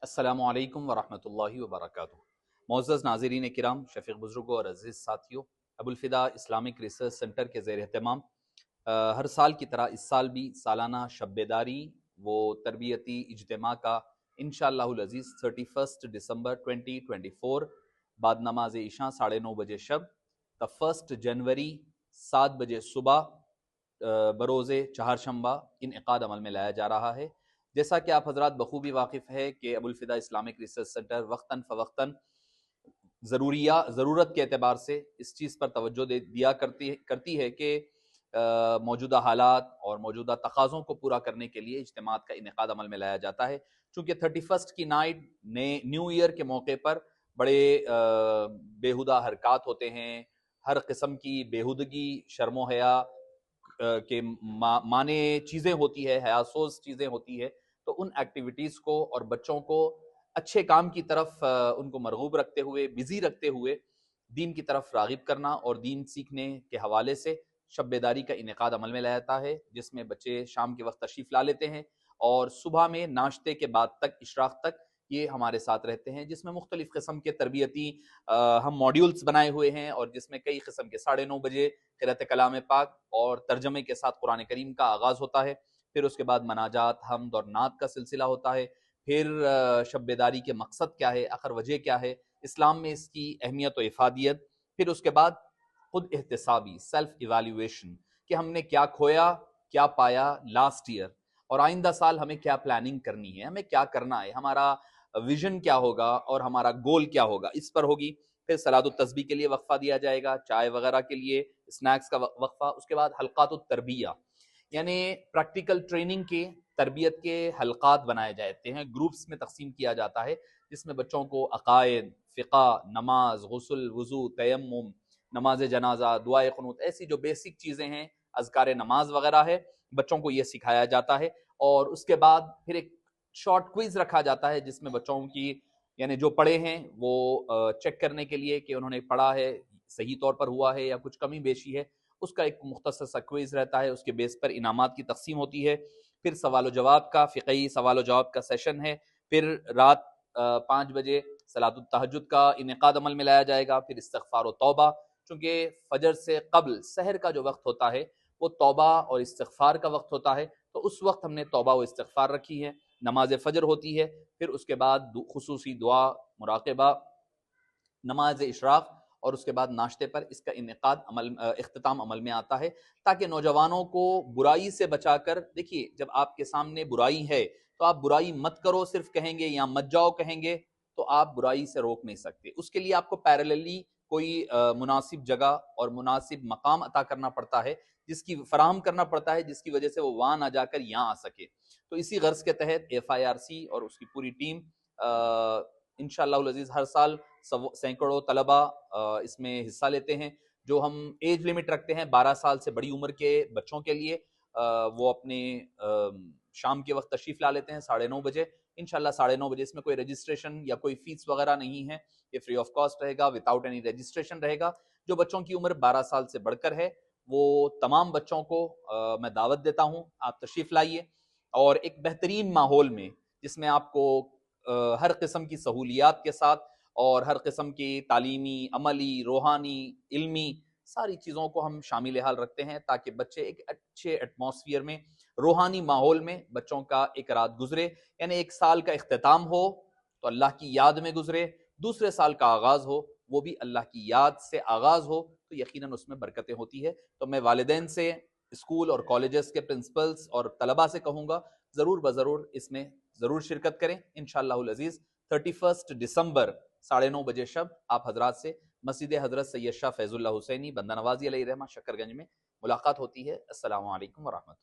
السلام علیکم ورحمۃ اللہ وبرکاتہ۔ معزز ناظرین کرام، شفیق بزرگوں اور عزیز ساتھیوں، ابوالفدا اسلامک ریسرچ سینٹر کے زیر اہتمام ہر سال کی طرح اس سال بھی سالانہ شب بیداری و تربیتی اجتماع کا انشاءاللہ العزیز 31 دسمبر 2024 بعد نماز عشاء 9:30 بجے شب تا 1 جنوری 7 بجے صبح بروز چہارشنبہ انعقاد عمل میں لایا جا رہا ہے۔ جیسا کہ آپ حضرات بخوبی واقف ہے کہ ابوالفدا اسلامک ریسرچ سینٹر وقتاً فوقتاً ضرورت کے اعتبار سے اس چیز پر توجہ دیا کرتی ہے کہ موجودہ حالات اور موجودہ تقاضوں کو پورا کرنے کے لیے اجتماعات کا انعقاد عمل میں لایا جاتا ہے۔ چونکہ 31 کی نائٹ نیو ایئر کے موقع پر بڑے بیہودہ حرکات ہوتے ہیں، ہر قسم کی بیہودگی، شرم و حیا کے معنی چیزیں ہوتی ہے، حیاسوز چیزیں ہوتی ہے، تو ان ایکٹیویٹیز کو اور بچوں کو اچھے کام کی طرف ان کو مرغوب رکھتے ہوئے، بزی رکھتے ہوئے دین کی طرف راغب کرنا اور دین سیکھنے کے حوالے سے شب بیداری کا انعقاد عمل میں لایا جاتا ہے، جس میں بچے شام کے وقت تشریف لا لیتے ہیں اور صبح میں ناشتے کے بعد تک اشراق تک یہ ہمارے ساتھ رہتے ہیں، جس میں مختلف قسم کے تربیتی ہم ماڈیولز بنائے ہوئے ہیں اور جس میں کئی قسم کے 9:30 بجے قرأت کلام پاک اور ترجمے کے ساتھ قرآن کریم کا آغاز ہوتا ہے، پھر اس کے بعد مناجات، حمد اور نعت کا سلسلہ ہوتا ہے، پھر شب بیداری کے مقصد کیا ہے، آخر وجہ کیا ہے، اسلام میں اس کی اہمیت و افادیت، پھر اس کے بعد خود احتسابی سیلف ایویلیویشن کہ ہم نے کیا کھویا، کیا پایا لاسٹ ایئر، اور آئندہ سال ہمیں کیا پلاننگ کرنی ہے، ہمیں کیا کرنا ہے، ہمارا ویژن کیا ہوگا اور ہمارا گول کیا ہوگا، اس پر ہوگی۔ پھر صلاۃ التسبیح کے لیے وقفہ دیا جائے گا، چائے وغیرہ کے لیے اسنیکس کا وقفہ، اس کے بعد حلقات التربیہ یعنی پریکٹیکل ٹریننگ کے تربیت کے حلقات بنائے جاتے ہیں، گروپس میں تقسیم کیا جاتا ہے، جس میں بچوں کو عقائد، فقہ، نماز، غسل، وضو، تیمم، نماز جنازہ، دعائے قنوت، ایسی جو بیسک چیزیں ہیں، اذکار نماز وغیرہ ہے، بچوں کو یہ سکھایا جاتا ہے۔ اور اس کے بعد پھر ایک شارٹ کوئز رکھا جاتا ہے جس میں بچوں کی یعنی جو پڑھے ہیں وہ چیک کرنے کے لیے کہ انہوں نے پڑھا ہے صحیح طور پر ہوا ہے یا کچھ کمی بیشی ہے، اس کا ایک مختصر سا کوئز رہتا ہے، اس کے بیس پر انعامات کی تقسیم ہوتی ہے۔ پھر سوال و جواب کا فقہی سوال و جواب کا سیشن ہے، پھر رات 5 بجے صلاۃ التہجد کا انعقاد عمل میں لایا جائے گا، پھر استغفار و توبہ، چونکہ فجر سے قبل سحر کا جو وقت ہوتا ہے وہ توبہ اور استغفار کا وقت ہوتا ہے، تو اس وقت ہم نے توبہ و استغفار رکھی ہے۔ نماز فجر ہوتی ہے، پھر اس کے بعد خصوصی دعا، مراقبہ، نماز اشراق، اور اس کے بعد ناشتے پر اس کا اختتام عمل میں آتا ہے، تاکہ نوجوانوں کو برائی سے بچا کر، دیکھیے جب آپ کے سامنے برائی ہے تو آپ برائی مت کرو صرف کہیں گے یا مت جاؤ کہیں گے تو آپ برائی سے روک نہیں سکتے، اس کے لیے آپ کو پیرللی کوئی مناسب جگہ اور مناسب مقام عطا کرنا پڑتا ہے، جس کی فراہم کرنا پڑتا ہے، جس کی وجہ سے وہ وہاں نہ جا کر یہاں آ سکے۔ تو اسی غرض کے تحت FIRC اور اس کی پوری ٹیم انشاءاللہ العزیز ہر سال سینکڑوں طلبہ اس میں حصہ لیتے ہیں۔ جو ہم ایج لمٹ رکھتے ہیں 12 سال سے بڑی عمر کے بچوں کے لیے، وہ اپنے شام کے وقت تشریف لا لیتے ہیں 9:30 بجے، انشاءاللہ 9:30 بجے۔ اس میں کوئی رجسٹریشن یا کوئی فیس وغیرہ نہیں ہے، یہ فری آف کاسٹ رہے گا، وداؤٹ اینی رجسٹریشن رہے گا۔ جو بچوں کی عمر 12 سال سے بڑھ کر ہے وہ تمام بچوں کو میں دعوت دیتا ہوں، آپ تشریف لائیے، اور ایک بہترین ماحول میں جس میں آپ کو ہر قسم کی سہولیات کے ساتھ اور ہر قسم کی تعلیمی، عملی، روحانی، علمی ساری چیزوں کو ہم شامل حال رکھتے ہیں، تاکہ بچے ایک اچھے ایٹماسفیئر میں، روحانی ماحول میں بچوں کا ایک رات گزرے، یعنی ایک سال کا اختتام ہو تو اللہ کی یاد میں گزرے، دوسرے سال کا آغاز ہو وہ بھی اللہ کی یاد سے آغاز ہو، تو یقیناً اس میں برکتیں ہوتی ہے۔ تو میں والدین سے، اسکول اور کالجز کے پرنسپلز اور طلباء سے کہوں گا ضرور بضرور اس میں ضرور شرکت کریں، انشاءاللہ العزیز 31 دسمبر 9:30 بجے شب آپ حضرات سے مسجد حضرت سید شاہ فیض اللہ حسینی بندہ نوازی علیہ رحمہ شکر گنج میں ملاقات ہوتی ہے۔ السلام علیکم ورحمۃ اللہ۔